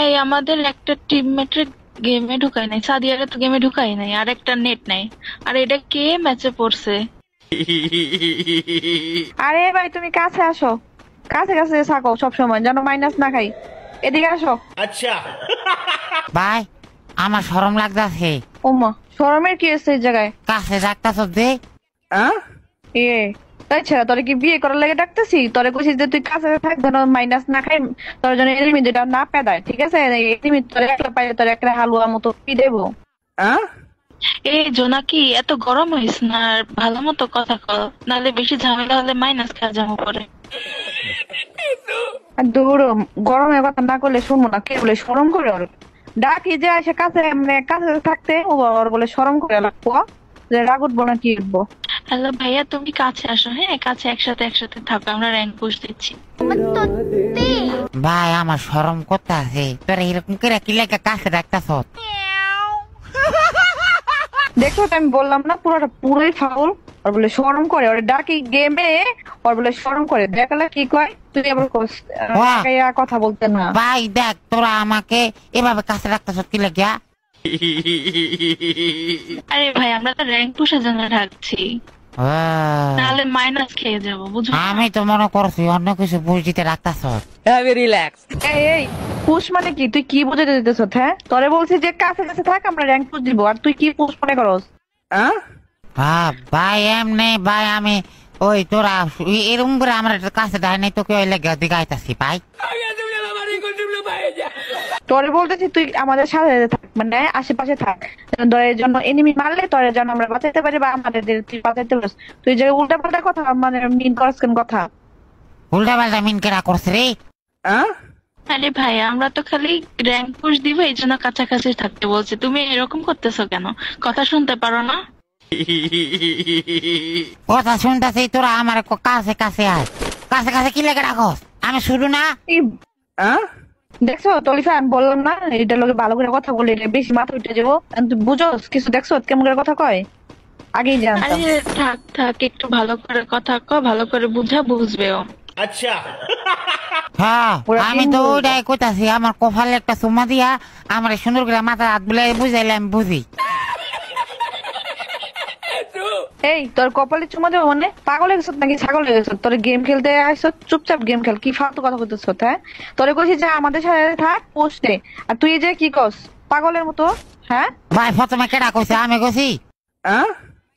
এই আমাদের একটা টিমমেটের গেমে ঢুকাই নাই, সাদিয়ারে তো গেমে ঢুকাই নাই, আর একটা নেট নাই। আর এটা কে ম্যাচে পড়ছে? আরে ভাই তুমি কাছে আসো, কাছে কাছে থাকো সবসময় যেন মাইনাস না খাই। এদিকে আসো। আচ্ছা ভাই আমার শরম লাগতাছে। ওমা, শরমের কি আছে এই জায়গায়? কাছে ডাকতাছ যে ইয়ে, তাই ছেড়া তোরে কি বিয়ে করার লাগে ডাকতেছি? তোরে কইছি যে তুই কাছে থাক যেন মাইনাস না খাই, তোর জন্য এনিমি যেটা না পেদায়, ঠিক আছে? এনিমি তোরে একলা পাইলে তোরে একটা হালুয়া মতো পি দেবো। এই জোনাকি এত গরম হইস না, আর ভালো মতো কথা কর, নাহলে বেশি ঝামেলা হলে মাইনাস খেয়ে যাবো পরে। আর দূর, গরমের কথা না করলে শুনবো না। কে বলে শরম করে? ওর ডাকি যে আসে কাছে, মানে কাছে থাকতে ও ওর বলে শরম করে লাগবো, যে রাগ উঠবো না কি উঠবো? হ্যালো ভাইয়া, তুমি কাছে আসো। হ্যাঁ, কাছে একসাথে একসাথে থাকো, আমরা র্যাঙ্ক পুশ দিচ্ছি। ভাই আমার শরম করতাছে, তোরা এরকম করে কি লাগে কাছে ডাকতাছ? দেখো তো, আমি বললাম না পুরোই ফাউল। ওর বলে শরম করে, ওর ডাকি গেমে, ওর বলে শরম করে। দেখালে কি কয়, তুই আবার বাহ। কথা বলতে না। ভাই দেখ তোরা আমাকে এভাবে কাছে ডাকতাছ কি লাগিয়া? আরে ভাই, আমরা তো র্যাঙ্ক পুশের জন্য ডাকছি, নাহলে মাইনাস খেয়ে যাবো, বুঝো? আমি তো মনে করছি অন্য কিছু বুঝিতে ডাকতাছ। এই এই, পুশ মানে কি? তুই কি বুঝাতে দিতেছ? হ্যাঁ, তোরে বলছি যে কাছে কাছে থাক, আমরা র্যাঙ্ক পুশ দিব, আর তুই কি পুশ মনে করস? ভাই এমনি ভাই আমি ওই তোরা এরকম করে আমার কাছে দেয় নাই তোকে ওই লেগে দিগাইতাছি ভাই। তোরে বলতেছি তুই আমাদের সাথে থাক, মানে আশেপাশে থাক, তোর জন্য এনিমি মারলে তোর যেন আমরা বাঁচাইতে পারি, বা আমাদের তুই বাঁচাইতে পারিস। তুই যে উল্টা পাল্টা কথা মানে মিন করস কেন কথা? উল্টা পাল্টা মিন কেনা করছে রে। আরে ভাই, আমরা তো খালি র্যাঙ্ক পুশ দিব, এই জন্য কাছাকাছি থাকতে বলছি। তুমি এরকম করতেছো কেন? কথা শুনতে পারো না? কথা শুনতেছি, তোরা আমার কাছে কাছে আয়। কাছে কাছে কি লেগে রাখস? আমি শুরু না। দেখছো তলিফা, আমি বললাম না এটার লোকে ভালো করে কথা বলে বেশি মাথা উঠে যাবো। তুই বুঝোস কিছু? দেখছো কেমন করে কথা কয়? আগেই জানতাম। আরে থাক থাক, একটু ভালো করে কথা কও, ভালো করে বুঝা বুঝবেও। আচ্ছা হ্যাঁ ওরা আমি দিন তো বলবো। ওইটাই কইতাছি, আমার কপালে একটা চুমা দিয়া আমার সুন্দর করে মাথা হাত বুলাই বুঝাইলে আমি বুঝি। এই তোর কপালে চুমা দেবো মানে? পাগল হয়ে গেছ নাকি ছাগল হয়ে গেছ? তোর গেম খেলতে আসছো, চুপচাপ গেম খেল। কি ফালতু কথা বলতেছ? হ্যাঁ, তোরে কইছি যে আমাদের সাথে থাক পোস্টে, আর তুই যে কি কস পাগলের মতো? হ্যাঁ ভাই প্রথমে কেডা কইছে? আমি কইছি?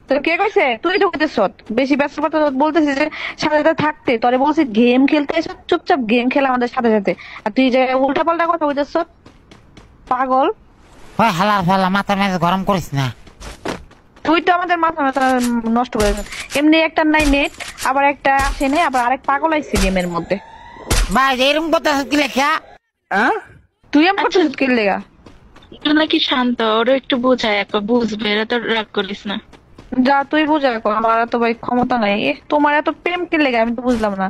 তোর কে কইছে? তুই তো কইতেছ বেশি ব্যস্ত কথা বলতেছিস যে সাথে সাথে থাকতে। তোরে বলছি গেম খেলতে এসো, চুপচাপ গেম খেলা আমাদের সাথে সাথে, আর তুই যে উল্টা পাল্টা কথা বলতেছ পাগল। ভাই হালার ফালা মাথা মেজে গরম করিস না। তুই তো আমাদের মাথা মাথা নষ্ট করে দিস। এমনি একটা নাই নেট, আবার একটা আসে নাই, আবার আরেক পাগল আইছে গেমের মধ্যে। ভাই এরকম কথা কি লেখা? তুই আমার করছিস কি লেগা? একটু নাকি শান্ত, ওরা একটু বোঝায়, একবার বুঝবে, এরা তো রাগ করিস না। যা তুই বুঝা, আমার তো ভাই ক্ষমতা নাই। তোমার এত প্রেম কি লেগে আমি তো বুঝলাম না।